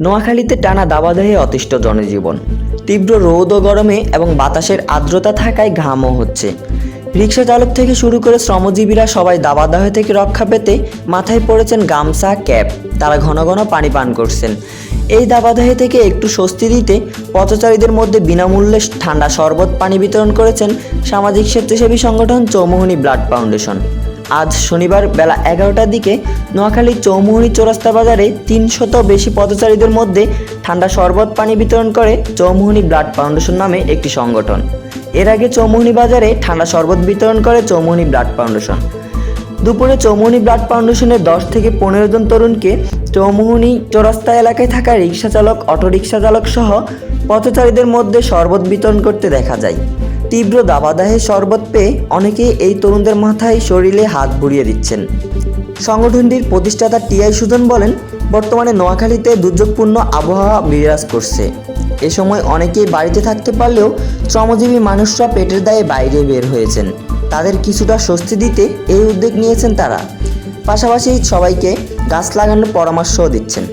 নোয়াখালীতে টানা দাবদাহে অতিষ্ঠ জনজীবন। তীব্র রৌদ ও গরমে এবং বাতাসের আর্দ্রতা থাকায় ঘামও হচ্ছে। রিক্সা চালক থেকে শুরু করে শ্রমজীবীরা সবাই দাবদাহ থেকে রক্ষা পেতে মাথায় পড়েছেন গামছা, ক্যাপ। তারা ঘন ঘন পানি পান করছেন। এই দাবদাহে থেকে একটু স্বস্তি দিতে পথচারীদের মধ্যে বিনামূল্যে ঠান্ডা শরবত পানি বিতরণ করেছেন সামাজিক স্বেচ্ছাসেবী সংগঠন চৌমুহনী ব্লাড ফাউন্ডেশন। আজ শনিবার বেলা 11টার দিকে নোয়াখালীর চৌমুহনী চৌরাস্তা বাজারে 300 বেশি পথচারীদের মধ্যে ঠান্ডা শরবত পানি বিতরণ করে চৌমুহনী ব্লাড ফাউন্ডেশন নামে একটি সংগঠন। এর আগে চৌমুহনী বাজারে ঠান্ডা শরবত বিতরণ করে চৌমুহনী ব্লাড ফাউন্ডেশন। দুপুরে চৌমুহনী ব্লাড ফাউন্ডেশনের 10 থেকে 15 জন তরুণকে চৌমুহনী চৌরাস্তা এলাকায় থাকা রিক্সা চালক, অটোরিক্সা চালক সহ পথচারীদের মধ্যে শরবত বিতরণ করতে দেখা যায়। তীব্র দাবদাহে শরবত পেয়ে অনেকেই এই তরুণদের মাথায় শরীরে হাত বুলিয়ে দিচ্ছেন। সংগঠনটির প্রতিষ্ঠাতা টিআই সুজন বলেন, বর্তমানে নোয়াখালীতে দুর্যোগপূর্ণ আবহাওয়া বিরাজ করছে। এ সময় অনেকেই বাড়িতে থাকতে পারলেও শ্রমজীবী মানুষরা পেটের দায়ে বাইরে বের হয়েছেন। তাদের কিছুটা স্বস্তি দিতে এই উদ্যোগ নিয়েছেন তারা। পাশাপাশি সবাইকে গাছ লাগানোর পরামর্শও দিচ্ছেন।